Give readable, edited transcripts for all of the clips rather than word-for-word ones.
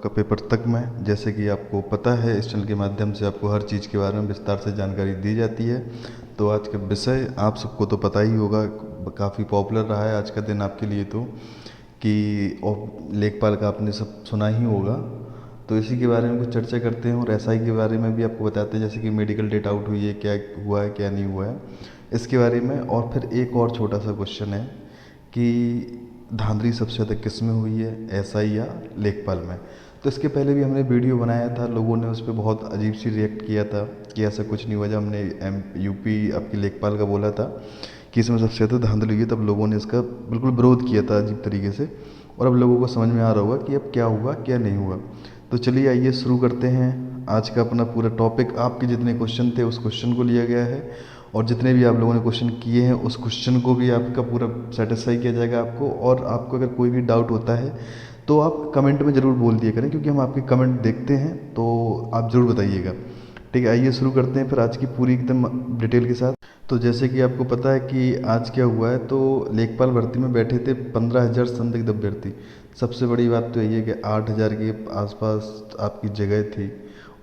आपका पेपर तक में। जैसे कि आपको पता है, इस चैनल के माध्यम से आपको हर चीज़ के बारे में विस्तार से जानकारी दी जाती है। तो आज का विषय आप सबको तो पता ही होगा, काफ़ी पॉपुलर रहा है आज का दिन आपके लिए, तो कि लेखपाल का आपने सब सुना ही होगा। तो इसी के बारे में कुछ चर्चा करते हैं और एसआई के बारे में भी आपको बताते हैं, जैसे कि मेडिकल डेट आउट हुई है, क्या हुआ है क्या नहीं हुआ है इसके बारे में। और फिर एक और छोटा सा क्वेश्चन है कि धांधली सबसे ज़्यादा किस में हुई है, एसआई या लेखपाल में। तो इसके पहले भी हमने वीडियो बनाया था, लोगों ने उस पर बहुत अजीब सी रिएक्ट किया था कि ऐसा कुछ नहीं हुआ। जब हमने यूपी आपकी लेखपाल का बोला था कि इसमें सबसे ज़्यादा धांधली हुई है, तब लोगों ने इसका बिल्कुल विरोध किया था अजीब तरीके से। और अब लोगों को समझ में आ रहा होगा कि अब क्या हुआ क्या नहीं हुआ। तो चलिए आइए शुरू करते हैं आज का अपना पूरा टॉपिक। आपके जितने क्वेश्चन थे उस क्वेश्चन को लिया गया है, और जितने भी आप लोगों ने क्वेश्चन किए हैं उस क्वेश्चन को भी आपका पूरा सेटिस्फाई किया जाएगा आपको। और आपको अगर कोई भी डाउट होता है तो आप कमेंट में ज़रूर बोल दिया करें, क्योंकि हम आपके कमेंट देखते हैं, तो आप ज़रूर बताइएगा। ठीक है, आइए शुरू करते हैं फिर आज की पूरी एकदम डिटेल के साथ। तो जैसे कि आपको पता है कि आज क्या हुआ है, तो लेखपाल भर्ती में बैठे थे 15,000 संदिग्ध अभ्यर्थी। सबसे बड़ी बात तो यही है कि 8,000 के आसपास आपकी जगह थी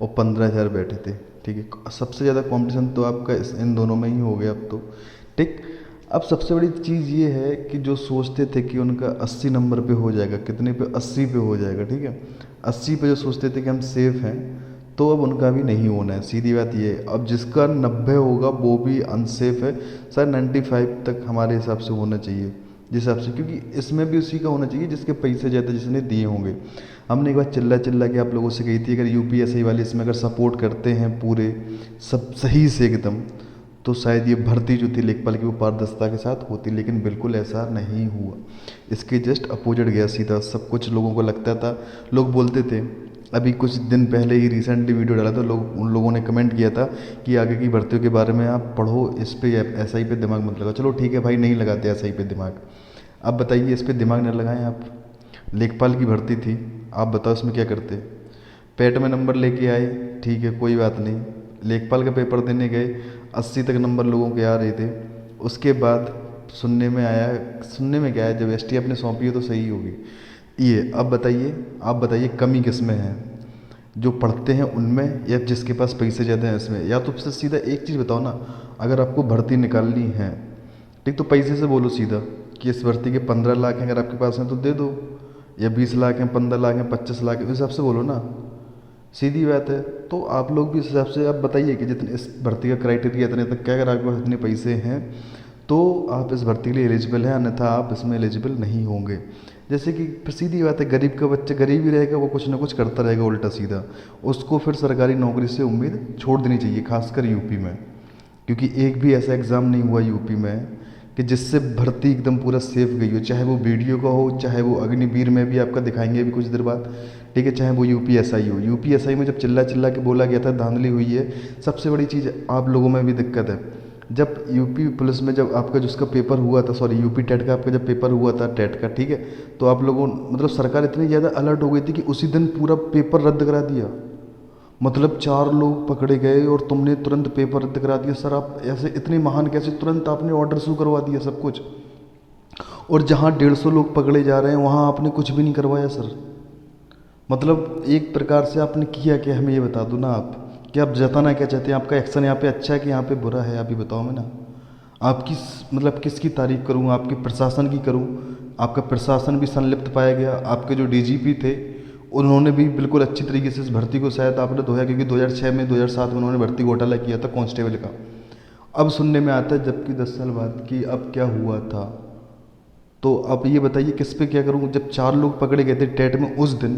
और 15,000 बैठे थे। ठीक है, सबसे ज़्यादा कंपटीशन तो आपका इन दोनों में ही हो गया अब तो। ठीक, अब सबसे बड़ी चीज़ ये है कि जो सोचते थे कि उनका 80 नंबर पे हो जाएगा, कितने पे, 80 पे हो जाएगा। ठीक है, 80 पे जो सोचते थे कि हम सेफ हैं, तो अब उनका भी नहीं होना है। सीधी बात ये है, अब जिसका 90 होगा वो भी अनसेफ है। सर 95 तक हमारे हिसाब से होना चाहिए जिस हिसाब से, क्योंकि इसमें भी उसी का होना चाहिए जिसके पैसे ज़्यादा जिसने दिए होंगे। हमने एक बार चिल्ला चिल्ला के आप लोगों से कही थी, अगर यूपीएससी वाले इसमें अगर सपोर्ट करते हैं पूरे सब सही से एकदम, तो शायद ये भर्ती जो थी लेखपाल की वो पारदर्शिता के साथ होती, लेकिन बिल्कुल ऐसा नहीं हुआ। इसके जस्ट अपोजिट गया सीधा सब कुछ। लोगों को लगता था, लोग बोलते थे, अभी कुछ दिन पहले ही रिसेंटली वीडियो डाला था, उन लोगों ने कमेंट किया था कि आगे की भर्तियों के बारे में आप पढ़ो, इस पे एसआई पे दिमाग मत लगाओ। चलो ठीक है भाई, नहीं लगाते एसआई पे दिमाग। अब बताइए, इस पे दिमाग न लगाएं आप। लेखपाल की भर्ती थी, आप बताओ इसमें क्या करते। पेट में नंबर लेके आए, ठीक है कोई बात नहीं। लेखपाल का पेपर देने गए, 80 तक नंबर लोगों के आ रहे थे। उसके बाद सुनने में आया, सुनने में क्या है, जब एसटी आपने सौंपी है तो सही होगी ये। अब बताइए, आप बताइए कमी किस में है, जो पढ़ते हैं उनमें या जिसके पास पैसे ज़्यादा हैं इसमें। या तो फिर सीधा एक चीज़ बताओ ना, अगर आपको भर्ती निकालनी है, ठीक, तो पैसे से बोलो सीधा कि इस भर्ती के 15 लाख हैं, अगर आपके पास हैं तो दे दो, या 20 लाख हैं, 15 लाख हैं, 25 लाख हैं, उस हिसाब से बोलो ना। सीधी बात है। तो आप लोग भी इस हिसाब से आप बताइए कि जितने इस भर्ती का क्राइटेरिया इतने तक क्या, अगर आपके पास इतने पैसे हैं तो आप इस भर्ती के लिए एलिजिबल हैं, अन्यथा आप इसमें एलिजिबल नहीं होंगे। जैसे कि फिर सीधी बात है, गरीब का बच्चा गरीब ही रहेगा, वो कुछ ना कुछ करता रहेगा उल्टा सीधा, उसको फिर सरकारी नौकरी से उम्मीद छोड़ देनी चाहिए, खासकर यूपी में। क्योंकि एक भी ऐसा एग्ज़ाम नहीं हुआ यूपी में कि जिससे भर्ती एकदम पूरा सेफ गई हो, चाहे वो वीडियो का हो, चाहे वो अग्निवीर में भी आपका दिखाएंगे अभी कुछ देर बाद, ठीक है, चाहे वो यूपीएसआई हो। यूपीएसआई में जब चिल्ला चिल्ला के बोला गया था धांधली हुई है, सबसे बड़ी चीज़ आप लोगों में भी दिक्कत है। जब यूपी पुलिस में जब आपका जिसका पेपर हुआ था, सॉरी यूपी टेट का आपका जब पेपर हुआ था टेट का, ठीक है, तो आप लोगों मतलब सरकार इतनी ज़्यादा अलर्ट हो गई थी कि उसी दिन पूरा पेपर रद्द करा दिया। मतलब 4 लोग पकड़े गए और तुमने तुरंत पेपर रद्द करा दिया। सर आप ऐसे इतने महान कैसे, तुरंत आपने ऑर्डर शुरू करवा दिया सब कुछ, और जहाँ 150 लोग पकड़े जा रहे हैं वहाँ आपने कुछ भी नहीं करवाया सर। मतलब एक प्रकार से आपने किया क्या, हमें ये बता दो ना आप, कि आप जताना क्या चाहते हैं, आपका एक्शन यहाँ पे अच्छा है कि यहाँ पे बुरा है, आप ही बताओ मैं ना। आप किस मतलब किसकी तारीफ करूँ, आपके प्रशासन की करूँ। आपका प्रशासन भी संलिप्त पाया गया, आपके जो डीजीपी थे उन्होंने भी बिल्कुल अच्छी तरीके से इस भर्ती को शायद आपने धोया, क्योंकि 2006 में 2007 में उन्होंने भर्ती घोटाला किया था कांस्टेबल का। अब सुनने में आता है जबकि 10 साल बाद कि अब क्या हुआ था। तो आप ये बताइए किस पे क्या करूँ, जब 4 लोग पकड़े गए थे टेट में उस दिन,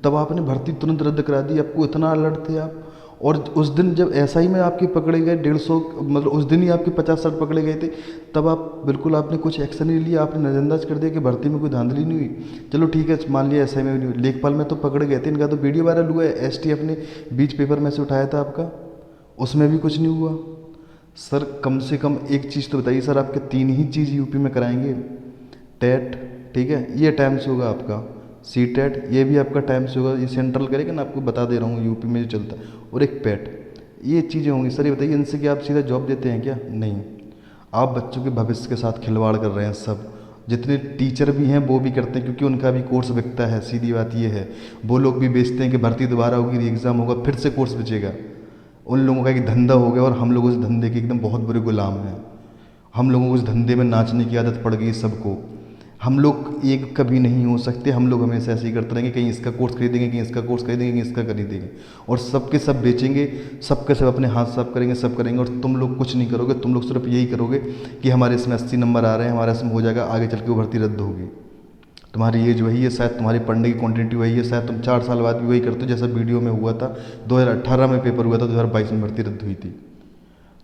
तब आपने भर्ती तुरंत रद्द करा दी, आपको इतना अलर्ट थे आप। और उस दिन जब एसआई में आपके पकड़े गए 150, मतलब उस दिन ही आपके 50-60 पकड़े गए थे, तब आप बिल्कुल आपने कुछ एक्शन नहीं लिया, आपने नज़रअंदाज कर दिया कि भर्ती में कोई धांधली नहीं हुई। चलो ठीक है, मान लिया एसआई में भी नहीं हुई, लेखपाल में तो पकड़े गए थे, इनका तो वीडियो वायरल हुआ है, एसटीएफ ने बीच पेपर में से उठाया था आपका, उसमें भी कुछ नहीं हुआ। सर कम से कम एक चीज़ तो बताइए सर, आपके 3 ही चीज़ यूपी में कराएंगे, टेट, ठीक है, ये टाइम से होगा आपका, सी टेट ये भी आपका टाइम से होगा, ये सेंट्रल करेगा ना, आपको बता दे रहा हूँ यूपी में जो चलता है, और एक पेट, ये चीज़ें होंगी। सर ये बताइए, इनसे क्या आप सीधा जॉब देते हैं क्या? नहीं, आप बच्चों के भविष्य के साथ खिलवाड़ कर रहे हैं सब। जितने टीचर भी हैं वो भी करते हैं, क्योंकि उनका भी कोर्स बिकता है, सीधी बात ये है। वो लोग भी बेचते हैं कि भर्ती दोबारा होगी, री एग्ज़ाम होगा, फिर से कोर्स बेचेगा। उन लोगों का एक धंधा हो गया और हम लोग उस धंधे के एकदम बहुत बड़े गुलाम हैं। हम लोगों को उस धंधे में नाचने की आदत पड़ गई सबको। हम लोग एक कभी नहीं हो सकते, हम लोग हमेशा ऐसे ही करते रहेंगे, कहीं इसका कोर्स खरीदेंगे, कहीं इसका कोर्स खरीदेंगे, कहीं इसका खरीदेंगे, और सब के सब बेचेंगे, सब के सब अपने हाथ साफ करेंगे, सब करेंगे, और तुम लोग कुछ नहीं करोगे। तुम लोग सिर्फ यही करोगे कि हमारे इसमें 80 नंबर आ रहे हैं, हमारा इसमें हो जाएगा, आगे चल के वो भर्ती रद्द होगी। तुम्हारी एज वही है, शायद तुम्हारी पढ़ने की क्वांटिटी वही है, शायद तुम 4 साल बाद भी वही करते हो जैसा वीडियो में हुआ था। 2018 में पेपर हुआ था, 2022 में भर्ती रद्द हुई थी।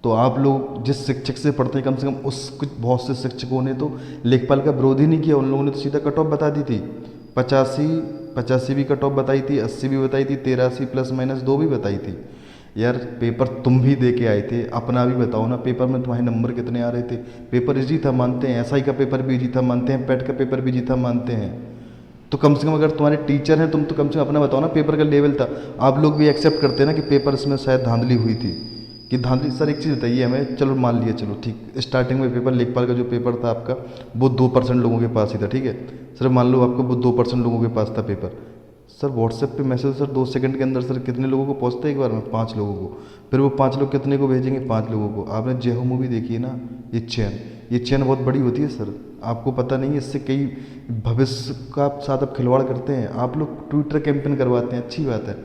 तो आप लोग जिस शिक्षक से पढ़ते हैं, कम से कम उस कुछ बहुत से शिक्षकों ने तो लेखपाल का विरोध ही नहीं किया। उन लोगों ने तो सीधा कट ऑफ बता दी थी। 85 भी कट ऑफ बताई थी, 80 भी बताई थी, 83 ±2 भी बताई थी। यार पेपर तुम भी दे के आए थे, अपना भी बताओ ना, पेपर में तुम्हारे नंबर कितने आ रहे थे? पेपर इजी था मानते हैं, एसआई का पेपर भी इजी था मानते हैं, पेट का पेपर भी इजी था मानते हैं। तो कम से कम अगर तुम्हारे टीचर हैं, तुम तो कम से कम अपना बताओ ना पेपर का लेवल था। आप लोग भी एक्सेप्ट करते हैं ना कि पेपर इसमें शायद धांधली हुई थी, कि धांधली। सर एक चीज़ बताइए हमें, चलो मान लिया, चलो ठीक, स्टार्टिंग में पेपर लेखपाल का जो पेपर था आपका, वो 2% लोगों के पास ही था, ठीक है। सर मान लो आपका वो 2% लोगों के पास था पेपर। सर व्हाट्सएप पे मैसेज सर 2 सेकंड के अंदर सर कितने लोगों को पहुंचता है एक बार में? 5 लोगों को। फिर वो 5 लोग कितने को भेजेंगे? 5 लोगों को। आपने जय हो मूवी देखी है ना, ये चेन बहुत बड़ी होती है सर, आपको पता नहीं है। इससे कई भविष्य का साथ आप खिलवाड़ करते हैं। आप लोग ट्विटर कैंपेन करवाते हैं, अच्छी बात है,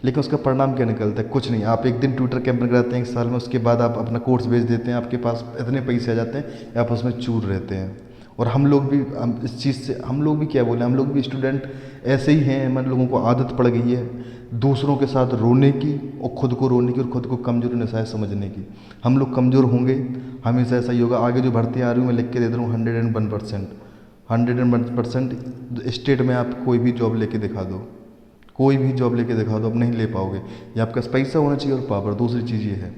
लेकिन उसका परिणाम क्या निकलता है? कुछ नहीं। आप एक दिन ट्विटर कैंपेन कराते हैं 1 साल में, उसके बाद आप अपना कोर्स बेच देते हैं, आपके पास इतने पैसे आ जाते हैं, आप उसमें चूर रहते हैं। और हम लोग भी इस चीज़ से, हम लोग भी क्या बोले, हम लोग भी स्टूडेंट ऐसे ही हैं। हमारे लोगों को आदत पड़ गई है दूसरों के साथ रोने की, और ख़ुद को रोने की, और ख़ुद को कमज़ोर नशाए समझने की। हम लोग कमज़ोर होंगे, हमेशा ऐसा ही होगा। आगे जो भर्ती आ रही हूँ मैं लिख के दे रहा हूँ 101%, 101% स्टेट में आप कोई भी जॉब लेके दिखा दो, कोई भी जॉब लेके दिखा दो, अब नहीं ले पाओगे। या आपके पास पैसा होना चाहिए और पावर, दूसरी चीज़ ये है,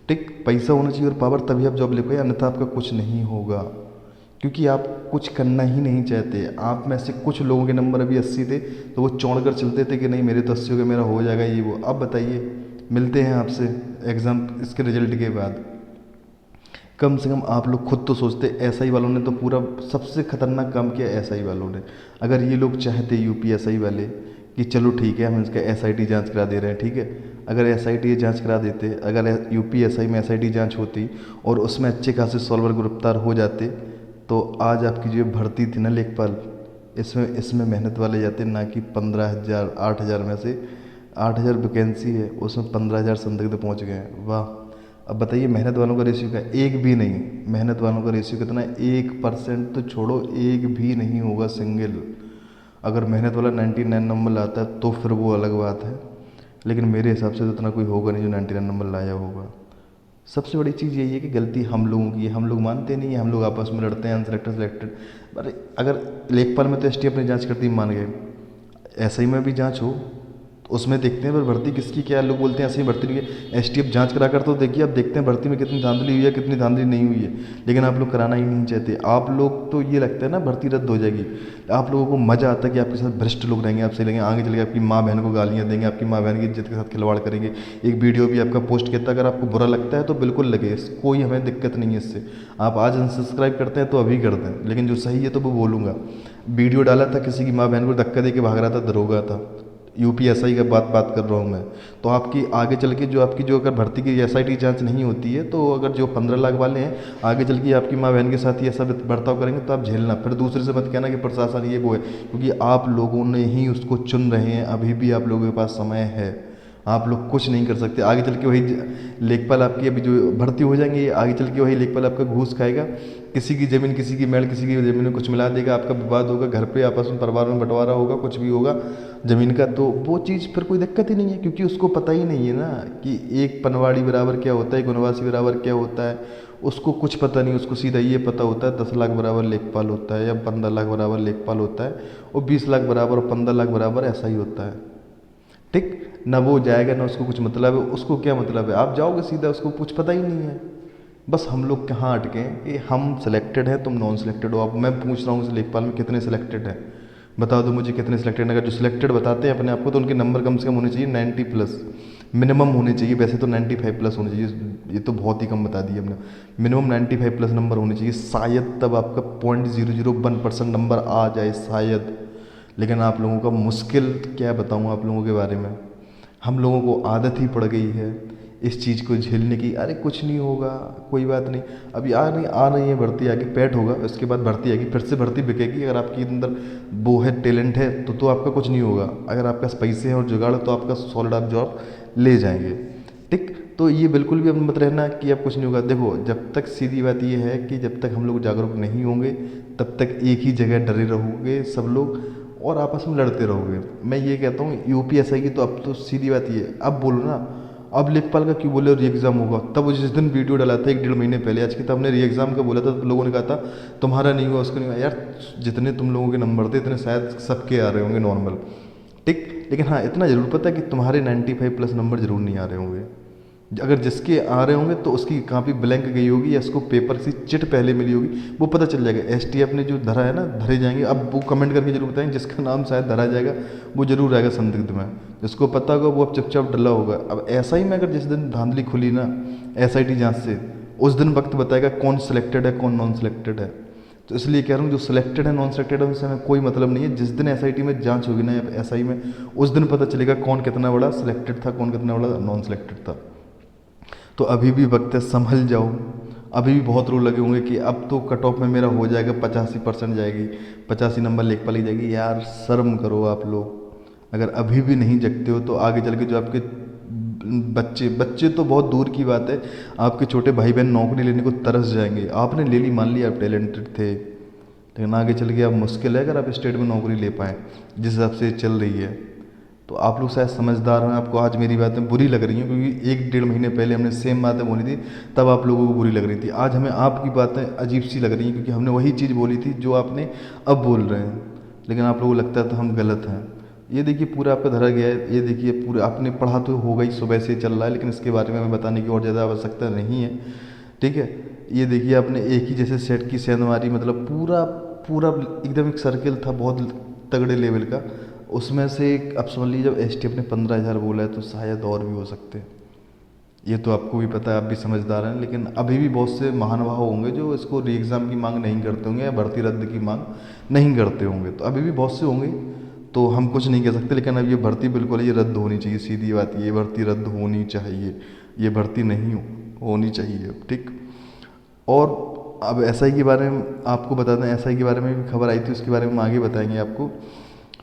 ठीक। पैसा होना चाहिए और पावर, तभी आप जॉब ले पाए, अन्यथा आपका कुछ नहीं होगा। क्योंकि आप कुछ करना ही नहीं चाहते। आप में से कुछ लोगों के नंबर अभी 80 थे, तो वो चौड़ कर चलते थे कि नहीं मेरे तो 80 हो गए, मेरा हो जाएगा ये वो। अब बताइए, मिलते हैं आपसे एग्ज़ाम इसके रिजल्ट के बाद। कम से कम आप लोग खुद तो सोचते। एसआई वालों ने तो पूरा सबसे खतरनाक काम किया, एसआई वालों ने। अगर ये लोग चाहते यूपीएसआई वाले कि चलो ठीक है हम इसका एसआईटी जांच करा दे रहे हैं, ठीक है, अगर एसआईटी जांच करा देते, अगर यूपीएसआई में एसआईटी जांच होती और उसमें अच्छे खासे सॉल्वर गिरफ्तार हो जाते, तो आज आपकी जो भर्ती थी ना लेखपाल, इसमें मेहनत वाले जाते, ना कि 15,000 8,000 में से 8,000 वैकेंसी है, उसमें 15,000 संदिग्ध पहुंच गए हैं। वाह। अब बताइए मेहनत वालों का रेशियो क्या? एक भी नहीं। मेहनत वालों का रेशियो कितना है? 1% तो छोड़ो, एक भी नहीं होगा, सिंगल। अगर मेहनत वाला 99 नंबर लाता है तो फिर वो अलग बात है, लेकिन मेरे हिसाब से तो इतना कोई होगा नहीं जो 99 नंबर लाया होगा। सबसे बड़ी चीज़ यही है कि गलती हम लोगों की है, हम लोग मानते नहीं हैं, हम लोग आपस में लड़ते हैं, अनसेलेक्टेड सेलेक्टेड। अरे अगर लेखपाल में तो एसटी अपनी जांच करती मान गए, एसआई में भी जांच हो तो उसमें देखते हैं पर भर्ती किसकी क्या है। लोग बोलते हैं ऐसे ही भर्ती नहीं है, एसटीएफ जांच करा कर तो देखिए, अब देखते हैं भर्ती में कितनी धांधली हुई है, कितनी धांधली नहीं हुई है। लेकिन आप लोग कराना ही नहीं चाहते। आप लोग तो ये लगता है ना भर्ती रद्द हो जाएगी, आप लोगों को मज़ा आता है कि आपके साथ भ्रष्ट लोग रहेंगे, आपसे लेंगे, आगे चल के आपकी माँ बहन को गालियाँ देंगे, आपकी माँ बहन की इज्जत के साथ खिलवाड़ करेंगे। एक वीडियो भी आपका पोस्ट किया था, अगर आपको बुरा लगता है तो बिल्कुल लगे, कोई हमें दिक्कत नहीं है इससे। आप आज अनसब्सक्राइब करते हैं तो अभी कर दें, लेकिन जो सही है तो वो बोलूँगा। वीडियो डाला था, किसी की माँ बहन को धक्का दे के भाग रहा था, दरोगा था, यूपीएसआई का बात कर रहा हूँ मैं। तो आपकी आगे चल के जो आपकी जो अगर भर्ती की एसआईटी जांच नहीं होती है, तो अगर जो 15 लाख वाले हैं आगे चल के आपकी माँ बहन के साथ ये सब बर्ताव करेंगे तो आप झेलना। फिर दूसरे से मत कहना कि प्रशासन ये वो है, क्योंकि आप लोगों ने ही उसको चुन रहे हैं। अभी भी आप लोगों के पास समय है, आप लोग कुछ नहीं कर सकते। आगे चल के वही लेखपाल आपकी अभी जो भर्ती हो जाएंगे, आगे चल के वही लेखपाल आपका घूस खाएगा, किसी की ज़मीन किसी की मेल, किसी की ज़मीन में कुछ मिला देगा, आपका विवाद होगा, घर पे आपस में परिवार में बंटवारा होगा, कुछ भी होगा ज़मीन का। तो वो चीज़ फिर कोई दिक्कत ही नहीं है, क्योंकि उसको पता ही नहीं है ना कि एक पनवाड़ी बराबर क्या होता है, एक वनवासी बराबर क्या होता है। उसको कुछ पता नहीं, उसको सीधा ये पता होता है 10 लाख बराबर लेखपाल होता है, या 15 लाख बराबर लेखपाल होता है, और 20 लाख बराबर और 15 लाख बराबर ऐसा ही होता है, ठीक। ना वो जाएगा ना उसको कुछ मतलब है, उसको क्या मतलब है? आप जाओगे सीधा, उसको कुछ पता ही नहीं है। बस हम लोग कहाँ अटके हैं कि हम सिलेक्टेड हैं, तुम नॉन सिलेक्टेड हो। अब मैं पूछ रहा हूँ इस लेखपाल में कितने सिलेक्टेड हैं, बता दो मुझे कितने सिलेक्टेड हैं। अगर जो सिलेक्टेड बताते हैं अपने आप को, तो उनके नंबर कम से कम होने चाहिए 90+। मिनिमम होने चाहिए, वैसे तो 95 प्लस होने चाहिए, ये तो बहुत ही कम बता दिया हमने। मिनिमम 95 प्लस नंबर होने चाहिए, शायद तब आपका 0.001% नंबर आ जाए शायद। लेकिन आप लोगों का मुश्किल क्या बताऊँ आप लोगों के बारे में, हम लोगों को आदत ही पड़ गई है इस चीज़ को झेलने की। अरे कुछ नहीं होगा, कोई बात नहीं, अभी आ रही है भर्ती, आगे पैट होगा, उसके बाद भर्ती आएगी, फिर से भर्ती बिकेगी। अगर आपके अंदर वो है, टैलेंट है, तो आपका कुछ नहीं होगा। अगर आपके पास पैसे हैं और जुगाड़ है तो आपका सॉलिड आप जॉब ले जाएंगे। ठीक, तो ये बिल्कुल भी अब मत रहना कि अब कुछ नहीं होगा। देखो, जब तक सीधी बात ये है कि जब तक हम लोग जागरूक नहीं होंगे तब तक एक ही जगह डरे रहोगे सब लोग और आपस में लड़ते रहोगे। मैं ये कहता हूँ यूपीएसआई की तो अब तो सीधी बात ये है, अब बोलो ना, अब लेखपाल का क्यों बोले री एग्ज़ाम होगा। तब जिस दिन वीडियो डाला था 1-1.5 महीने पहले आज की, तब हमने री एग्ज़ाम का बोला था, तो लोगों ने कहा था तुम्हारा नहीं हुआ, उसका नहीं हुआ। यार जितने तुम लोगों के नंबर थे इतने शायद सबके आ रहे होंगे नॉर्मल। ठीक, लेकिन हाँ इतना ज़रूर पता है कि तुम्हारे 95 प्लस नंबर ज़रूर नहीं आ रहे होंगे। अगर जिसके आ रहे होंगे तो उसकी कापी ब्लैंक गई होगी या उसको पेपर की चिट पहले मिली होगी, वो पता चल जाएगा। एसटीएफ ने जो धरा है ना, धरे जाएंगे। अब वो कमेंट करके जरूर बताएंगे जिसका नाम शायद धरा जाएगा वो जरूर आएगा संदिग्ध में, जिसको पता होगा वो अब चुपचाप डला होगा। अब ऐसा ही में अगर जिस दिन धांधली खुली ना एसआईटी जांच से, उस दिन वक्त बताएगा कौन सिलेक्टेड है कौन नॉन सिलेक्टेड है। तो इसलिए कह रहा हूँ जो सिलेक्टेड है नॉन सिलेक्टेड है उनसे हमें कोई मतलब नहीं है। जिस दिन एसआईटी में जांच होगी ना या एसआई में, उस दिन पता चलेगा कौन कितना बड़ा सिलेक्टेड था कौन कितना बड़ा नॉन सिलेक्टेड था। तो अभी भी वक्त है, संभल जाओ। अभी भी बहुत रूल लगे होंगे कि अब तो कट ऑफ में मेरा हो जाएगा, 85% जाएगी, 85 नंबर लेखपाल ही जाएगी। यार शर्म करो आप लोग। अगर अभी भी नहीं जगते हो तो आगे चल के जो आपके बच्चे बच्चे तो बहुत दूर की बात है, आपके छोटे भाई बहन नौकरी लेने को तरस जाएंगे। आपने ले ली, मान लिया आप टैलेंटेड थे, लेकिन आगे चल के अब मुश्किल है अगर आप स्टेट में नौकरी ले पाएँ जिस हिसाब से चल रही है। तो आप लोग शायद समझदार हैं, आपको आज मेरी बातें बुरी लग रही हैं क्योंकि 1-1.5 महीने पहले हमने सेम बातें बोली थी, तब आप लोगों को बुरी लग रही थी। आज हमें आपकी बातें अजीब सी लग रही हैं क्योंकि हमने वही चीज़ बोली थी जो आपने अब बोल रहे हैं, लेकिन आप लोगों को लगता है तो हम गलत हैं। ये देखिए पूरा आपका धरा गया है, ये देखिए पूरा आपने पढ़ा तो होगा ही, सुबह से चल रहा है, लेकिन इसके बारे में हमें बताने की और ज़्यादा आवश्यकता नहीं है। ठीक है, ये देखिए आपने एक ही जैसे सेट की सेंध मारी, मतलब पूरा पूरा एकदम एक सर्किल था बहुत तगड़े लेवल का, उसमें से एक अब समझ लीजिए जब एसटीएफ ने 15,000 बोला है तो शायद और भी हो सकते हैं। ये तो आपको भी पता है, आप भी समझदार हैं, लेकिन अभी भी बहुत से महानुभाव होंगे जो इसको री एग्ज़ाम की मांग नहीं करते होंगे या भर्ती रद्द की मांग नहीं करते होंगे। तो अभी भी बहुत से होंगे, तो हम कुछ नहीं कह सकते। लेकिन अब ये भर्ती बिल्कुल ये रद्द होनी चाहिए, सीधी बात, ये भर्ती रद्द होनी चाहिए, ये भर्ती नहीं होनी चाहिए। ठीक, और अब एसआई के बारे में आपको बता दें, एसआई के बारे में भी खबर आई थी, उसके बारे में हम आगे बताएंगे आपको।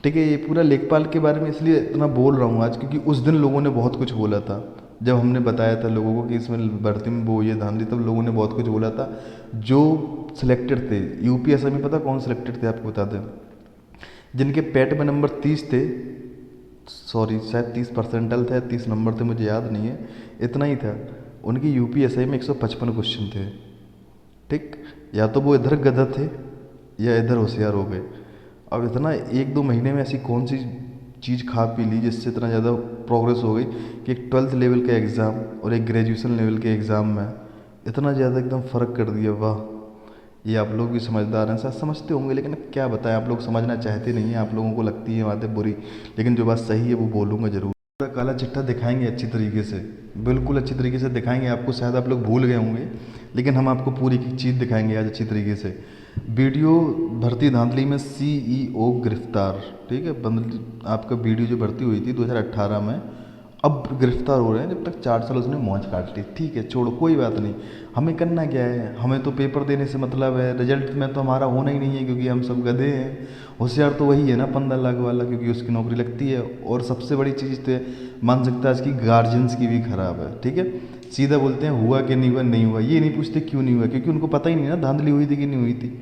ठीक है, ये पूरा लेखपाल के बारे में इसलिए इतना बोल रहा हूँ आज क्योंकि उस दिन लोगों ने बहुत कुछ बोला था। जब हमने बताया था लोगों को कि इसमें भर्ती में वो ये धांधली, तब लोगों ने बहुत कुछ बोला था। जो सिलेक्टेड थे यूपीएसआई में, पता कौन सिलेक्टेड थे आपको बता दें, जिनके पैट में नंबर 30 थे, सॉरी शायद 30 परसेंटाइल थे, 30 नंबर थे, मुझे याद नहीं है, इतना ही था। उनकी यूपीएसआई में 155 क्वेश्चन थे। ठीक, या तो वो इधर गधा थे या इधर होशियार हो गए। अब इतना 1-2 महीने में ऐसी कौन सी चीज़ खा पी ली जिससे इतना ज़्यादा प्रोग्रेस हो गई कि एक 12th लेवल का एग्ज़ाम और एक ग्रेजुएशन लेवल के एग्ज़ाम में इतना ज़्यादा एकदम फ़र्क कर दिया। वाह, ये आप लोग भी समझदार हैं, शायद समझते होंगे, लेकिन क्या बताएं, आप लोग समझना चाहते नहीं हैं, आप लोगों को लगती है बातें बुरी, लेकिन जो बात सही है वो बोलूँगा ज़रूर। पूरा काला चिट्ठा दिखाएंगे अच्छी तरीके से, बिल्कुल अच्छी तरीके से दिखाएंगे आपको। शायद आप लोग भूल गए होंगे, लेकिन हम आपको पूरी चीज़ दिखाएंगे आज अच्छी तरीके से। वीडियो भर्ती धांधली में सीईओ गिरफ्तार। ठीक है, आपका वीडियो जो भर्ती हुई थी 2018 में, अब गिरफ्तार हो रहे हैं। जब तक 4 साल उसने मौज काट ली, ठीक है, छोड़ो, कोई बात नहीं। हमें करना क्या है, हमें तो पेपर देने से मतलब है, रिजल्ट में तो हमारा होना ही नहीं है क्योंकि हम सब गधे हैं। होशियार तो वही है ना 15 लाख वाला, क्योंकि उसकी नौकरी लगती है। और सबसे बड़ी चीज़ तो मान सकता है इसकी गार्जियंस की भी खराब है। ठीक है, सीधा बोलते हैं हुआ कि नहीं हुआ, नहीं हुआ, ये नहीं पूछते क्यों नहीं हुआ, क्योंकि उनको पता ही नहीं ना धांधली हुई थी कि नहीं हुई थी।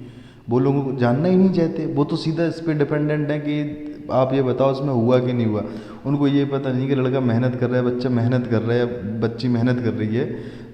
वो लोगों को जानना ही नहीं चाहते, वो तो सीधा इस पर डिपेंडेंट है कि आप ये बताओ इसमें हुआ कि नहीं हुआ। उनको ये पता नहीं कि लड़का मेहनत कर रहा है, बच्चा मेहनत कर रहा है, बच्ची मेहनत कर रही है,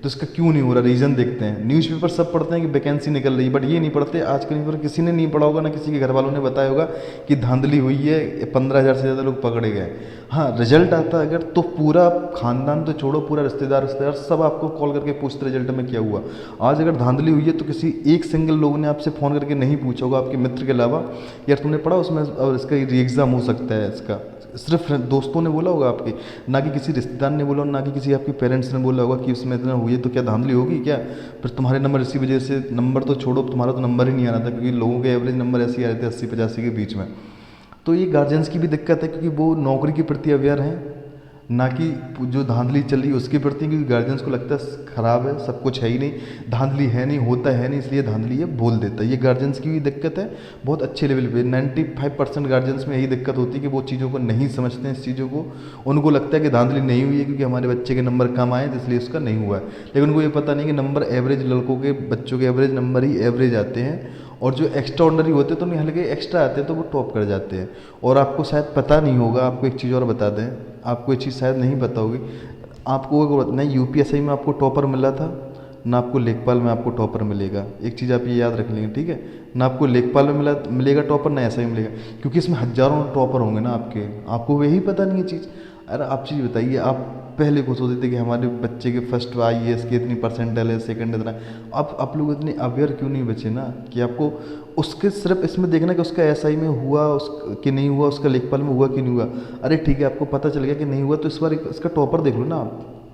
तो इसका क्यों नहीं हो रहा, रीज़न देखते हैं। न्यूज़पेपर सब पढ़ते हैं कि वैकेंसी निकल रही है, बट ये नहीं पढ़ते। आज के न्यूज़पेपर किसी ने नहीं पढ़ा होगा, ना किसी के घर वालों ने बताया होगा कि धांधली हुई है, 15,000 से ज़्यादा लोग पकड़े गए। हाँ, रिजल्ट आता अगर तो पूरा खानदान तो छोड़ो, पूरा रिश्तेदार सब आपको कॉल करके पूछते रिजल्ट में क्या हुआ। आज अगर धांधली हुई है तो किसी एक सिंगल लोगों ने आपसे फ़ोन करके नहीं पूछा होगा आपके मित्र के अलावा, यार तुमने पढ़ा उसमें और इसका री एग्ज़ाम हो सकता है, इसका सिर्फ दोस्तों ने बोला होगा आपके, ना कि किसी रिश्तेदार ने बोला, ना कि किसी आपके पेरेंट्स ने बोला होगा कि उसमें इतना हुई है तो क्या धांधली होगी क्या? फिर तुम्हारे नंबर इसी वजह से, नंबर तो छोड़ो, तुम्हारा तो नंबर ही नहीं आ रहा था, क्योंकि लोगों के एवरेज नंबर ऐसे ही आ रहे थे 80-85 के बीच में। तो ये गार्जियंस की भी दिक्कत है, क्योंकि वो नौकरी के प्रति अवेयर हैं, ना कि जो धांधली चल रही है उसके प्रति, क्योंकि गार्जियंस को लगता है ख़राब है, सब कुछ है ही नहीं, धांधली है नहीं, होता है नहीं, इसलिए धांधली है बोल देता है। ये गार्जियंस की भी दिक्कत है बहुत अच्छे लेवल पे। 95% गार्जियंस में यही दिक्कत होती है कि वो चीज़ों को नहीं समझते हैं, इस चीज़ों को। उनको लगता है कि धांधली नहीं हुई है क्योंकि हमारे बच्चे के नंबर कम आए तो इसलिए उसका नहीं हुआ है, लेकिन उनको ये पता नहीं कि नंबर एवरेज, लड़कों के बच्चों के एवरेज नंबर ही एवरेज आते हैं, और जो एक्स्ट्रा ऑर्डनरी होते हैं तो उन्हें हल्के एक्स्ट्रा आते हैं तो वो टॉप कर जाते हैं। और आपको शायद पता नहीं होगा, आपको एक चीज़ और बता दें, आपको ये चीज़ शायद नहीं पता होगी, आपको नहीं यूपीएससी में आपको टॉपर मिला था, ना आपको लेखपाल में आपको टॉपर मिलेगा। एक चीज़ आप ये याद रख लेंगे, ठीक है? ना आपको लेखपाल में मिलेगा टॉपर, ना ऐसा ही मिलेगा, क्योंकि इसमें हज़ारों टॉपर होंगे ना आपके, आपको वही पता नहीं है चीज़। अरे आप चीज़ बताइए, आप पहले को सोचते थे कि हमारे बच्चे के फर्स्ट IAS की इतनी परसेंटाइल है, सेकंड इतना, अब आप लोग इतने अवेयर क्यों नहीं बचे ना, कि आपको उसके सिर्फ इसमें देखना कि उसका SI में हुआ उस कि नहीं हुआ, उसका लेखपाल में हुआ कि नहीं हुआ। अरे ठीक है, आपको पता चल गया कि नहीं हुआ, तो इस बार इसका टॉपर देख लो ना आप,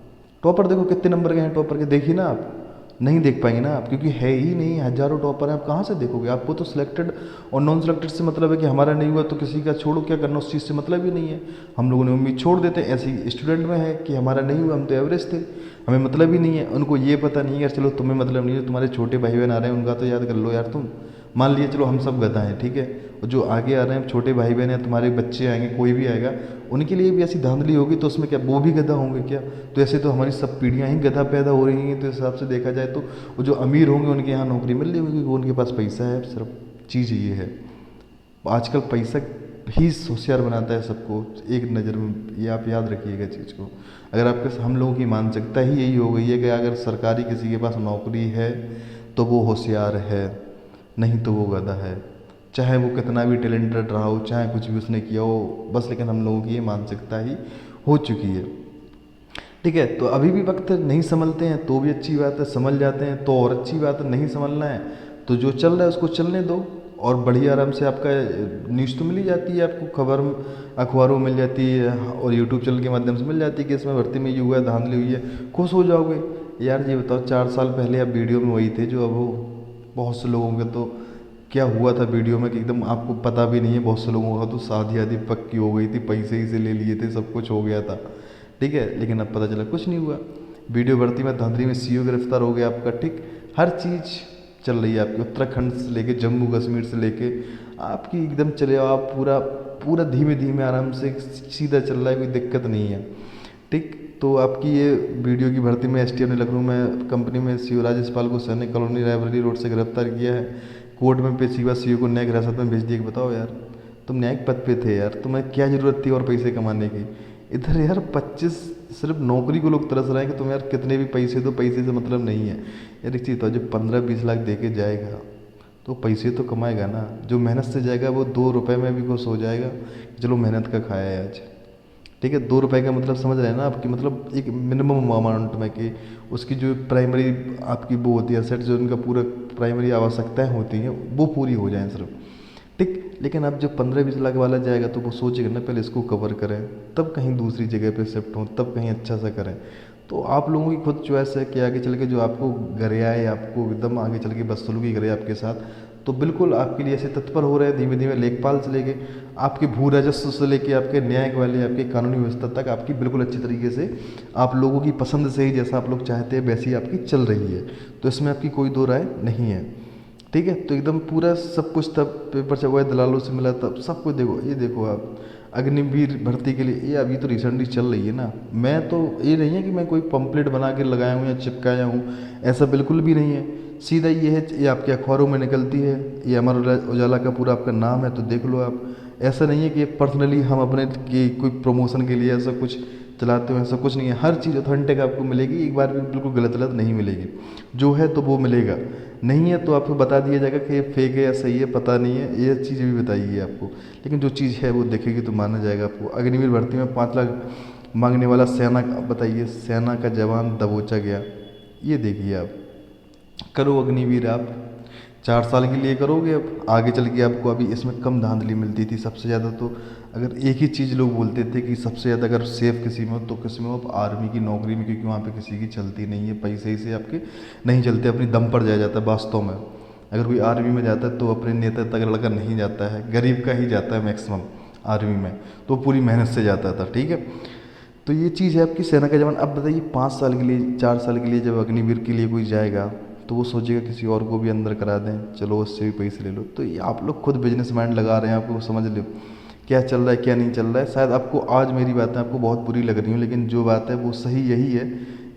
टॉपर देखो कितने नंबर के हैं टॉपर के, देखिए ना आप, नहीं देख पाएंगे ना आप, क्योंकि है ही नहीं, हज़ारों टॉपर हैं, आप कहाँ से देखोगे? आपको तो सिलेक्टेड और नॉन सिलेक्टेड से मतलब है कि हमारा नहीं हुआ तो किसी का छोड़ो, क्या करना, उस चीज़ से मतलब ही नहीं है। हम लोगों ने उम्मीद छोड़ देते हैं, ऐसी स्टूडेंट में है कि हमारा नहीं हुआ, हम तो एवरेज थे, हमें मतलब ही नहीं है। उनको ये पता नहीं है यार, चलो तुम्हें मतलब नहीं है, तुम्हारे छोटे भाई बहन आ रहे हैं उनका तो याद कर लो यार तुम, मान लिए चलो हम सब गधा हैं, ठीक है, और जो आगे आ रहे हैं छोटे भाई बहन हैं, तुम्हारे बच्चे आएंगे, कोई भी आएगा, उनके लिए भी ऐसी धांधली होगी तो उसमें क्या वो भी गधा होंगे क्या? तो ऐसे तो हमारी सब पीढ़ियाँ ही गधा पैदा हो रही हैं, तो इस हिसाब से देखा जाए तो वो जो अमीर होंगे उनके यहाँ नौकरी मिल रही होगी, क्योंकि उनके पास पैसा है। सिर्फ चीज़ ये है, आजकल पैसा ही होशियार बनाता है सबको, एक नज़र में, ये आप याद रखिएगा चीज़ को। अगर आपके हम लोगों की मानसिकता ही यही हो गई है कि अगर सरकारी किसी के पास नौकरी है तो वो होशियार है, नहीं तो वो गधा है, चाहे वो कितना भी टैलेंटेड रहा हो, चाहे कुछ भी उसने किया हो, बस। लेकिन हम लोगों की ये मानसिकता ही हो चुकी है, ठीक है? तो अभी भी वक्त नहीं समझते हैं तो भी अच्छी बात है, समझ जाते हैं तो और अच्छी बात है, नहीं समझना है तो जो चल रहा है उसको चलने दो, और बढ़िया आराम से आपका न्यूज़ तो मिल ही जाती है, आपको खबर अखबारों में मिल जाती है और यूट्यूब चैनल के माध्यम से मिल जाती है कि इसमें भर्ती में ये हुआ है, धांधली हुई है, खुश हो जाओगे। यार ये बताओ, 4 साल पहले आप वीडियो में वही थे जो अब हो। बहुत से लोगों के तो क्या हुआ था वीडियो में कि एकदम आपको पता भी नहीं है, बहुत से लोगों का तो शादी आदि पक्की हो गई थी, पैसे ही से ले लिए थे, सब कुछ हो गया था, ठीक है, लेकिन अब पता चला कुछ नहीं हुआ। वीडियो भर्ती में धांधली में CEO गिरफ्तार हो गया आपका, ठीक, हर चीज़ चल रही है आपकी, उत्तराखंड से लेके जम्मू कश्मीर से लेके आपकी एकदम चले आओ आप, पूरा पूरा धीमे धीमे आराम से सीधा चल रहा है, कोई दिक्कत नहीं है, ठीक। तो आपकी ये वीडियो की भर्ती में STF ने लखनऊ में कंपनी में CEO राजेश पाल को सैनिक कॉलोनी रायबरेली रोड से गिरफ्तार किया है। कोर्ट में पेश हुआ, CEO को न्यायिक हिरासत में भेज दिया कि बताओ यार, तुम न्यायिक पद पे थे यार, तुम्हें क्या ज़रूरत थी और पैसे कमाने की? इधर यार 25 सिर्फ नौकरी को लोग तरस रहे हैं कि तुम यार कितने भी पैसे दो, पैसे से मतलब नहीं है यार। एक चीज़ तो जो 15-20 लाख दे के जाएगा तो पैसे तो कमाएगा ना, जो मेहनत से जाएगा वो 2 रुपये में भी खुश हो जाएगा, चलो मेहनत का खाया है आज, ठीक है। 2 रुपये का मतलब समझ रहे हैं ना आपकी, मतलब एक मिनिमम अमाउंट में कि उसकी जो प्राइमरी आपकी वो होती है सेट, जो उनका पूरा प्राइमरी आवश्यकताएं होती हैं वो पूरी हो जाएं सिर्फ, ठीक। लेकिन अब जब 15-20 लाख वाला जाएगा तो वो सोचेगा ना पहले इसको कवर करें, तब कहीं दूसरी जगह पे शिफ्ट हों, तब कहीं अच्छा सा करें। तो आप लोगों की खुद चॉइस है कि आगे चल के जो आपको करे आए, आपको एकदम आगे चल के बदसलूकी करे आपके साथ, तो बिल्कुल आपके लिए ऐसे तत्पर हो रहे हैं धीमे धीमे, लेखपाल से लेके आपके भू राजस्व से लेके आपके न्यायिक वाले, आपके कानूनी व्यवस्था तक आपकी बिल्कुल अच्छी तरीके से आप लोगों की पसंद से ही जैसा आप लोग चाहते हैं वैसी आपकी चल रही है, तो इसमें आपकी कोई दो राय नहीं है, ठीक है। तो एकदम पूरा सब कुछ तब पेपर छपवाए दलालों से मिला, तब सब कुछ देखो, ये देखो आप अग्निवीर भर्ती के लिए, ये अभी तो रिसेंटली चल रही है ना। मैं तो ये नहीं है कि मैं कोई पंपलेट बना के लगाया हूँ या चिपकाया हूँ, ऐसा बिल्कुल भी नहीं है। सीधा ये है, ये आपके अखबारों में निकलती है, ये अमर उजाला का पूरा आपका नाम है तो देख लो आप। ऐसा नहीं है कि पर्सनली हम अपने की कोई प्रमोशन के लिए ऐसा कुछ चलाते हो, ऐसा कुछ नहीं है। हर चीज़ ऑथेंटिक आपको मिलेगी, एक बार भी बिल्कुल गलत गलत नहीं मिलेगी, जो है तो वो मिलेगा, नहीं है तो आपको बता दिया जाएगा कि ये फेक है या सही है पता नहीं है, ये चीज़ें भी बताइए आपको। लेकिन जो चीज़ है वो देखेगी तो माना जाएगा आपको। अग्निवीर भर्ती में 5 लाख मांगने वाला सेना, बताइए सेना का जवान दबोचा गया, ये देखिए आप। करो अग्निवीर, आप 4 साल के लिए करोगे, अब आगे चल के आपको, अभी इसमें कम धांधली मिलती थी, सबसे ज़्यादा तो अगर एक ही चीज़ लोग बोलते थे कि सबसे ज़्यादा अगर सेफ किसी में हो तो किसी में हो, आप आर्मी की नौकरी में, क्योंकि वहाँ पे किसी की चलती नहीं है, पैसे ही से आपके नहीं चलते, अपनी दम पर जाया जाता है वास्तव में। अगर कोई आर्मी में जाता है तो अपने नेता तक लड़का नहीं जाता है, गरीब का ही जाता है मैक्सिमम आर्मी में, तो पूरी मेहनत से जाता था, ठीक है। तो ये चीज़ है आपकी सेना का जवान। अब बताइए 5 साल के लिए, 4 साल के लिए जब अग्निवीर के लिए कोई जाएगा तो वो सोचेगा किसी और को भी अंदर करा दें, चलो उससे भी पैसे ले लो। तो ये आप लोग खुद बिजनेस माइंड लगा रहे हैं, आपको समझ लो क्या चल रहा है क्या नहीं चल रहा है। शायद आपको आज मेरी बातें आपको बहुत बुरी लग रही हूँ, लेकिन जो बात है वो सही यही है,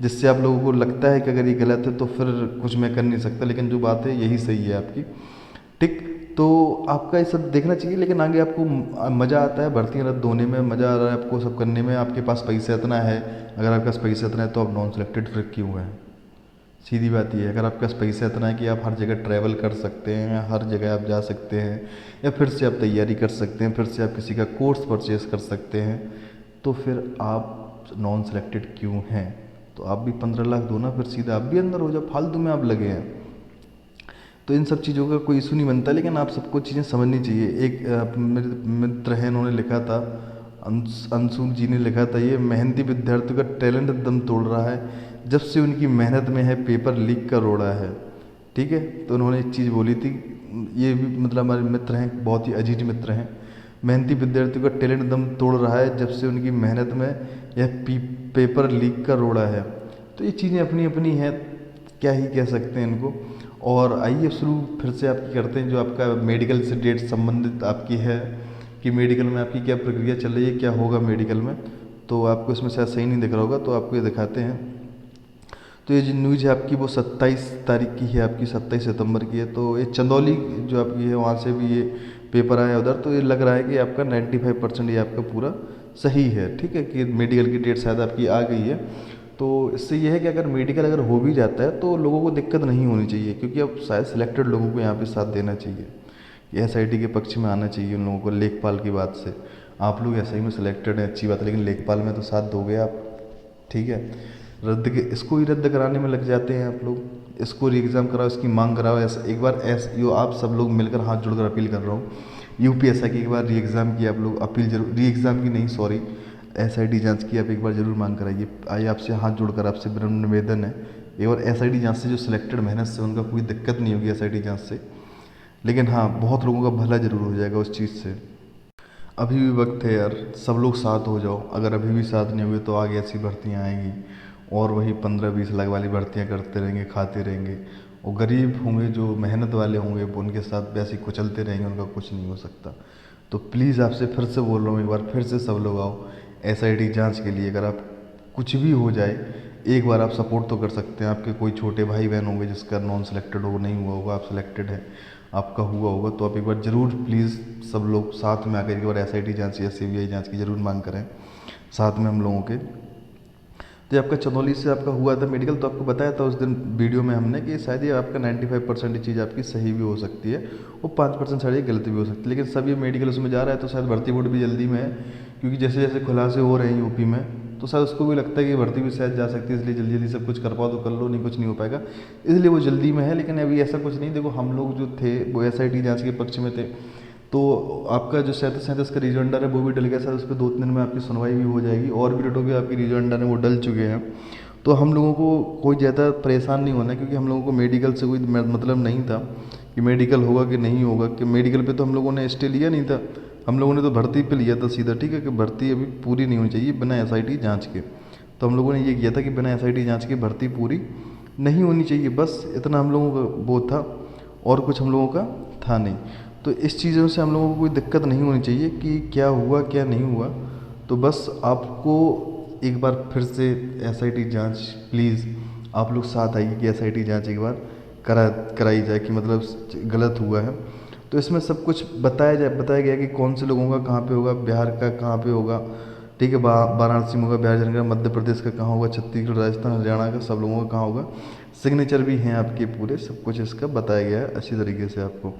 जिससे आप लोगों को लगता है कि अगर ये गलत है तो फिर कुछ मैं कर नहीं सकता, लेकिन जो बात है यही सही है आपकी, ठीक। तो आपका ये सब देखना चाहिए, लेकिन आगे आपको मज़ा आता है भर्तियाँ रद्द होने में, मज़ा आ रहा है आपको सब करने में, आपके पास पैसा इतना है। अगर आपके पास पैसा इतना है तो आप नॉन सेलेक्टेड फिर क्यों हैं? सीधी बात ये है, अगर आपके पास पैसा इतना है कि आप हर जगह ट्रैवल कर सकते हैं, हर जगह आप जा सकते हैं, या फिर से आप तैयारी कर सकते हैं, फिर से आप किसी का कोर्स परचेज़ कर सकते हैं, तो फिर आप नॉन सेलेक्टेड क्यों हैं? तो आप भी 15 लाख दो ना, फिर सीधा आप भी अंदर हो जाओ, फालतू में आप लगे हैं। तो इन सब चीज़ों का कोई इशू नहीं बनता, लेकिन आप सबको चीज़ें समझनी चाहिए। एक मेरे मित्र हैं, उन्होंने लिखा था, अंशु जी ने लिखा था, ये मेहनती विद्यार्थियों का टैलेंट दम तोड़ रहा है, जब से उनकी मेहनत में है पेपर लीक का रोड़ा है, ठीक है। तो उन्होंने एक चीज़ बोली थी, ये भी मतलब हमारे मित्र हैं, बहुत ही अजीज मित्र हैं। मेहनती विद्यार्थियों का टैलेंट दम तोड़ रहा है, जब से उनकी मेहनत में यह पेपर लीक का रोड़ा है। तो ये चीज़ें अपनी अपनी हैं, क्या ही कह सकते हैं इनको। और आइए शुरू फिर से आपकी करते हैं, जो आपका मेडिकल से डेट संबंधित आपकी है, कि मेडिकल में आपकी क्या प्रक्रिया चल रही है, क्या होगा मेडिकल में। तो आपको इसमें शायद सही नहीं दिख रहा होगा, तो आपको ये दिखाते हैं। तो ये जो न्यूज़ है आपकी वो 27 तारीख की है, आपकी 27 सितंबर की है। तो ये चंदौली जो आपकी है वहाँ से भी ये पेपर आया उधर, तो ये लग रहा है कि आपका 95% ये आपका पूरा सही है, ठीक है, कि मेडिकल की डेट शायद आपकी आ गई है। तो इससे ये है कि अगर मेडिकल अगर हो भी जाता है तो लोगों को दिक्कत नहीं होनी चाहिए, क्योंकि अब शायद सिलेक्टेड लोगों को यहाँ पे साथ देना चाहिए, एसआईटी के पक्ष में आना चाहिए उन लोगों को। लेखपाल की बात से आप लोग एसआई में सिलेक्टेड हैं, अच्छी बात है, लेकिन लेखपाल में तो साथ दोगे आप, ठीक है। रद्द के इसको ही रद्द कराने में लग जाते हैं आप लोग, इसको री एग्ज़ाम कराओ, इसकी मांग कराओ। ऐसा एक बार यो आप सब लोग मिलकर हाथ जोड़कर अपील कर रहा हूँ, यूपीएससी की एक बार री एग्ज़ाम की आप लोग अपील जरूर, री एग्ज़ाम की नहीं सॉरी, एसआईटी जांच की आप एक बार ज़रूर मांग कराइए। आइए आपसे हाथ जोड़कर आपसे विनम्र निवेदन है, एक बार एसआईटी जांच से जो सिलेक्टेड मेहनत से उनका कोई दिक्कत नहीं होगी एसआईटी जांच से, लेकिन हाँ बहुत लोगों का भला ज़रूर हो जाएगा उस चीज़ से। अभी भी वक्त है यार, सब लोग साथ हो जाओ। अगर अभी भी साथ नहीं हुए तो आगे ऐसी भर्तियाँ आएंगी और वही 15-20 लाख वाली भर्तियाँ करते रहेंगे, खाते रहेंगे, और गरीब होंगे जो मेहनत वाले होंगे वो उनके साथ वैसे ही कुचलते रहेंगे, उनका कुछ नहीं हो सकता। तो प्लीज़ आपसे फिर से बोल रहा हूँ, एक बार फिर से सब लोग आओ एसआईटी जांच के लिए। अगर आप कुछ भी हो जाए, एक बार आप सपोर्ट तो कर सकते हैं। आपके कोई छोटे भाई बहन होंगे जिसका नॉन सेलेक्टेड हो, नहीं हुआ होगा, आप सिलेक्टेड है, आपका हुआ होगा, तो आप एक बार ज़रूर प्लीज़ सब लोग साथ में आकर एक बार एसआईटी जांच या सीबीआई जांच की ज़रूर मांग करें साथ में हम लोगों के। तो आपका चंदौली से आपका हुआ था मेडिकल, तो आपको बताया था उस दिन वीडियो में हमने कि शायद ये आपका 95% चीज़ आपकी सही भी हो सकती है, वो 5% शायद ये गलत भी हो सकती है। लेकिन सब ये मेडिकल उसमें जा रहा है तो शायद भर्ती बोर्ड भी जल्दी में है, क्योंकि जैसे जैसे खुलासे हो रहे हैं यूपी में, तो शायद उसको भी लगता है कि भर्ती भी शायद जा सकती है, इसलिए जल्दी जल्दी सब कुछ कर पाओ तो कर लो, नहीं कुछ नहीं हो पाएगा, इसलिए वो जल्दी में है। लेकिन अभी ऐसा कुछ नहीं, देखो हम लोग जो थे वो एसआईटी जाँच के पक्ष में थे, तो आपका जो 37 का रिजॉइंडर है वो भी डल गया सर, उस पर 2-3 दिन में आपकी सुनवाई भी हो जाएगी, और भी रेटों के आपकी रिजॉइंडर है वो डल चुके हैं। तो हम लोगों को कोई ज़्यादा परेशान नहीं होना, क्योंकि हम लोगों को मेडिकल से कोई मतलब नहीं था कि मेडिकल होगा कि नहीं होगा, कि मेडिकल पे तो हम लोगों ने स्टे लिया नहीं था, हम लोगों ने तो भर्ती पे लिया था सीधा, ठीक है, कि भर्ती अभी पूरी नहीं होनी चाहिए बिना एसआईटी जाँच के। तो हम लोगों ने ये किया था कि बिना एसआईटी जाँच के भर्ती पूरी नहीं होनी चाहिए, बस इतना हम लोगों का वो था, और कुछ हम लोगों का था नहीं। तो इस चीज़ों से हम लोगों को कोई दिक्कत नहीं होनी चाहिए कि क्या हुआ क्या नहीं हुआ। तो बस आपको एक बार फिर से एसआईटी जांच प्लीज़ आप लोग साथ आइए कि एसआईटी जांच एक बार कराई जाए, कि मतलब गलत हुआ है तो इसमें सब कुछ बताया गया कि कौन से लोगों का कहाँ पे होगा, बिहार का कहाँ पे होगा, ठीक है, वाराणसी में होगा, बिहार झारखंड, मध्य प्रदेश का कहाँ होगा, छत्तीसगढ़, राजस्थान, हरियाणा का सब लोगों का कहाँ होगा। सिग्नेचर भी हैं आपके पूरे, सब कुछ इसका बताया गया है अच्छी तरीके से आपको,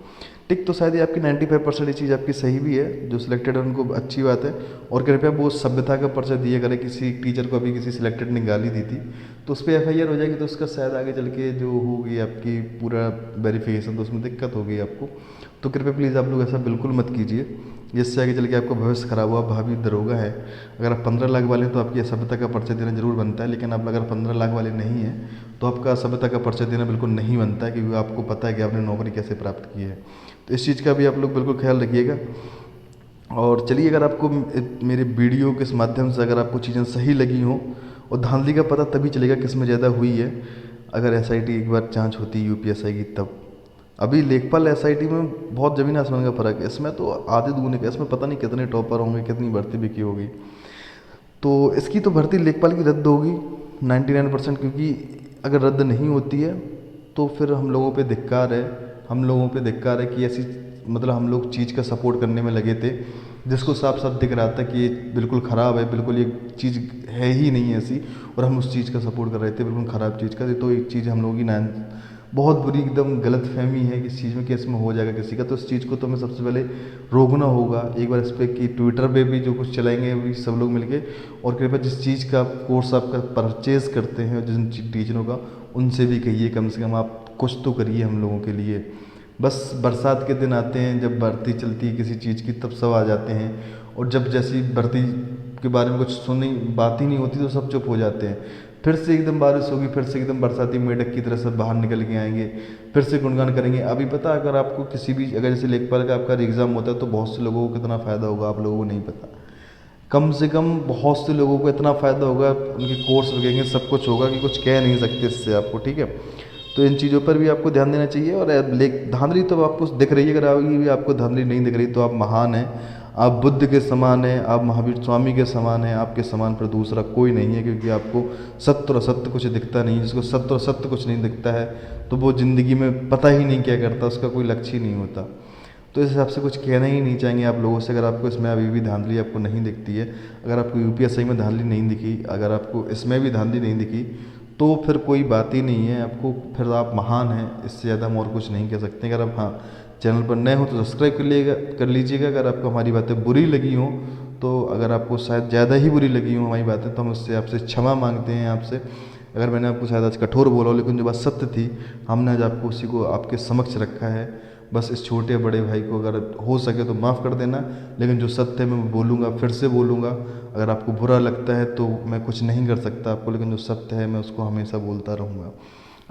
ठीक। तो शायद ये आपकी 95% ये चीज़ आपकी सही भी है, जो सिलेक्टेड है उनको अच्छी बात है। और कृपया वो सभ्यता का पर्चा दिया करें, किसी टीचर को अभी किसी सिलेक्टेड ने गाली दी थी तो उस पर एफआईआर हो जाएगी, तो उसका शायद आगे चल के जो होगी आपकी पूरा वेरिफिकेशन, तो उसमें दिक्कत होगी आपको। तो कृपया प्लीज़ आप लोग ऐसा बिल्कुल मत कीजिए, जिससे आगे चल के आपका भविष्य खराब हुआ। भाभी दरोगा है, अगर आप 15 लाख वाले हैं तो आपकी असभ्यता का परिचय देना जरूर बनता है, लेकिन आप अगर 15 लाख वाले नहीं हैं तो आपका असभ्यता का परिचय देना बिल्कुल नहीं बनता है, क्योंकि आपको पता है कि आपने नौकरी कैसे प्राप्त की है। तो इस चीज़ का भी आप लोग बिल्कुल ख्याल रखिएगा। और चलिए, अगर आपको मेरे वीडियो के इस माध्यम से अगर आपको चीज़ें सही लगी हों, और धांधली का पता तभी चलेगा किस में ज़्यादा हुई है अगर एसआईटी एक बार जांच होती है यूपीएसआई की तब। अभी लेखपाल एसआईटी में बहुत ज़मीन आसमान का फ़र्क है, इसमें तो आधे दुगने का, इसमें पता नहीं कितने टॉपर होंगे, कितनी भर्ती बिकी होगी। तो इसकी तो भर्ती लेखपाल की रद्द होगी 99%, क्योंकि अगर रद्द नहीं होती है तो फिर हम लोगों पे धिक्कार है, हम लोगों पे धिक्कार है कि ऐसी, मतलब हम लोग चीज़ का सपोर्ट करने में लगे थे जिसको साफ साफ दिख रहा था कि ये बिल्कुल ख़राब है, बिल्कुल ये चीज़ है ही नहीं ऐसी, और हम उस चीज़ का सपोर्ट कर रहे थे बिल्कुल ख़राब चीज़ का। तो एक चीज़ हम लोगों की ना बहुत बुरी एकदम गलत फहमी है कि इस चीज़ में केस में हो जाएगा किसी का, तो इस चीज़ को तो हमें सबसे पहले रोकना होगा। एक बार इस पर कि ट्विटर पे भी जो कुछ चलाएंगे अभी सब लोग मिलके, और कृपया जिस चीज़ का कोर्स आपका परचेज़ करते हैं जिन टीचरों का, उनसे भी कहिए कम से कम आप कुछ तो करिए हम लोगों के लिए। बस बरसात के दिन आते हैं जब भर्ती चलती है किसी चीज़ की, तब सब आ जाते हैं, और जब जैसी भर्ती के बारे में कुछ सुनी बात ही नहीं होती तो सब चुप हो जाते हैं। फिर से एकदम बारिश होगी, फिर से एकदम बरसाती मेढक की तरह सब बाहर निकल के आएंगे, फिर से गुणगान करेंगे। अभी पता, अगर आपको किसी भी, अगर जैसे लेखपाल का आपका एग्ज़ाम होता है तो बहुत से लोगों को कितना फ़ायदा होगा आप लोगों को नहीं पता। कम से कम बहुत से लोगों को इतना फ़ायदा होगा, उनके कोर्स लगेंगे, सब कुछ होगा कि कुछ कह नहीं सकते इससे आपको, ठीक है। तो इन चीज़ों पर भी आपको ध्यान देना चाहिए। और धांधली तो आपको दिख रही है, अगर आगे भी आपको धांधली नहीं दिख रही तो आप महान हैं, आप बुद्ध के समान हैं, आप महावीर स्वामी के समान हैं, आपके समान पर दूसरा कोई नहीं है, क्योंकि आपको सत्य और सत्य कुछ दिखता नहीं। जिसको सत्य और सत्य कुछ नहीं दिखता है तो वो ज़िंदगी में पता ही नहीं क्या करता, उसका कोई लक्ष्य ही नहीं होता। तो इस हिसाब से कुछ कहना ही नहीं चाहेंगे आप लोगों से। अगर आपको इसमें अभी भी धांधली आपको नहीं दिखती है, अगर आपको यूपीएससी में धांधली नहीं दिखी, अगर आपको इसमें भी धांधली नहीं दिखी, तो फिर कोई बात ही नहीं है आपको, फिर आप महान हैं, इससे ज़्यादा हम और कुछ नहीं कह सकते। अगर आप, हाँ, चैनल पर नए हो तो सब्सक्राइब कर लीजिएगा। अगर आपको हमारी बातें बुरी लगी हों, तो अगर आपको शायद ज़्यादा ही बुरी लगी हो हमारी बातें, तो हम उससे आपसे क्षमा मांगते हैं आपसे। अगर मैंने आपको शायद आज कठोर बोला हो, लेकिन जो बात सत्य थी हमने आज आपको उसी को आपके समक्ष रखा है। बस इस छोटे बड़े भाई को अगर हो सके तो माफ़ कर देना, लेकिन जो सत्य है मैं बोलूँगा, फिर से बोलूँगा। अगर आपको बुरा लगता है तो मैं कुछ नहीं कर सकता आपको, लेकिन जो सत्य है मैं उसको हमेशा बोलता रहूँगा।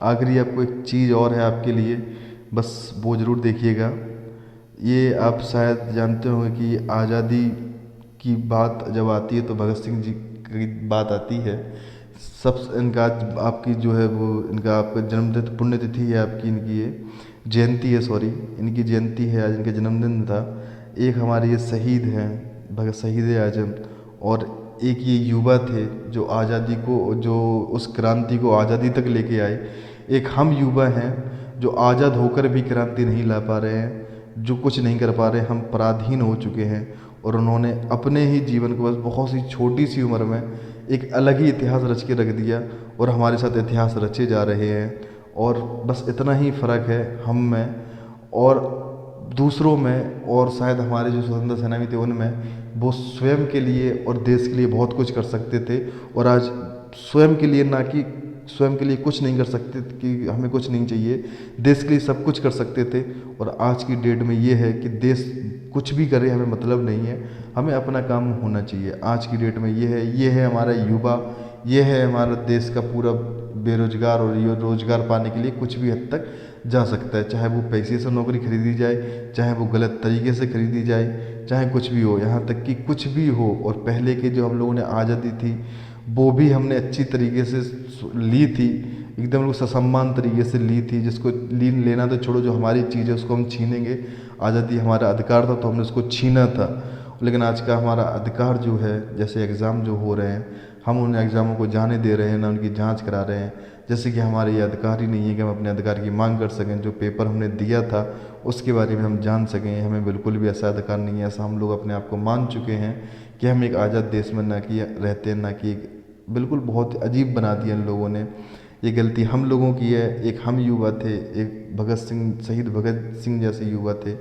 आखिरी आपको एक चीज़ और है आपके लिए, बस वो ज़रूर देखिएगा। ये आप शायद जानते होंगे कि आज़ादी की बात जब आती है तो भगत सिंह जी की बात आती है। सब इनका आपकी जो है वो, इनका आपका जन्मदिन, पुण्यतिथि है आपकी, इनकी ये जयंती है, सॉरी, इनकी जयंती है आज, इनका जन्मदिन था। एक हमारे ये शहीद हैं, भगत शहीद आजम, और एक ये युवा थे जो आज़ादी को, जो उस क्रांति को आज़ादी तक लेके आए। एक हम युवा हैं जो आज़ाद होकर भी क्रांति नहीं ला पा रहे हैं, जो कुछ नहीं कर पा रहे, हम पराधीन हो चुके हैं, और उन्होंने अपने ही जीवन को बस बहुत सी छोटी सी उम्र में एक अलग ही इतिहास रच के रख दिया, और हमारे साथ इतिहास रचे जा रहे हैं। और बस इतना ही फ़र्क है हम में और दूसरों में, और शायद हमारे जो स्वतंत्रता सेनानी थे उनमें। वो स्वयं के लिए और देश के लिए बहुत कुछ कर सकते थे, और आज स्वयं के लिए, ना कि स्वयं के लिए कुछ नहीं कर सकते कि हमें कुछ नहीं चाहिए, देश के लिए सब कुछ कर सकते थे। और आज की डेट में ये है कि देश कुछ भी करे हमें मतलब नहीं है, हमें अपना काम होना चाहिए। आज की डेट में ये है हमारा युवा, ये है हमारा देश का पूरा बेरोजगार, और ये रोज़गार पाने के लिए कुछ भी हद तक जा सकता है, चाहे वो पैसे से नौकरी खरीदी जाए, चाहे वो गलत तरीके से खरीदी जाए, चाहे कुछ भी हो, यहाँ तक कि कुछ भी हो। और पहले के जो हम लोगों ने आज़ादी थी वो भी हमने अच्छी तरीके से ली थी, एकदम लोग ससम्मान तरीके से ली थी, जिसको लेना तो छोड़ो, जो हमारी चीज़ है उसको हम छीनेंगे। आज़ादी हमारा अधिकार था तो हमने उसको छीना था, लेकिन आज का हमारा अधिकार जो है, जैसे एग्ज़ाम जो हो रहे हैं, हम उन एग्ज़ामों को जाने दे रहे हैं, ना उनकी जांच करा रहे हैं। जैसे कि हमारे ये अधिकार ही नहीं है कि हम अपने अधिकार की मांग कर सकें, जो पेपर हमने दिया था उसके बारे में हम जान सकें। हमें बिल्कुल भी ऐसा अधिकार नहीं है, ऐसा हम लोग अपने आप को मान चुके हैं कि हम एक आज़ाद देश में ना कि रहते हैं, ना कि बिल्कुल बहुत अजीब बना दिया इन लोगों ने। ये गलती हम लोगों की है। एक हम युवा थे, एक भगत सिंह, शहीद भगत सिंह जैसे युवा थे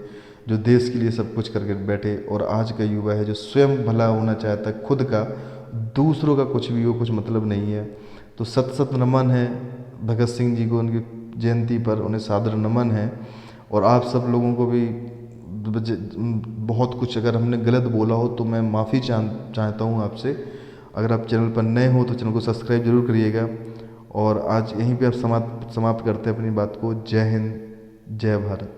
जो देश के लिए सब कुछ करके बैठे, और आज का युवा है जो स्वयं भला होना चाहता है खुद का, दूसरों का कुछ भी हो कुछ मतलब नहीं है। तो सत सत नमन है भगत सिंह जी को, उनकी जयंती पर उन्हें सादर नमन है। और आप सब लोगों को भी बहुत कुछ अगर हमने गलत बोला हो तो मैं माफ़ी चाहता हूँ आपसे। अगर आप चैनल पर नए हो तो चैनल को सब्सक्राइब जरूर करिएगा। और आज यहीं पे आप समाप्त करते हैं अपनी बात को। जय हिंद, जय भारत।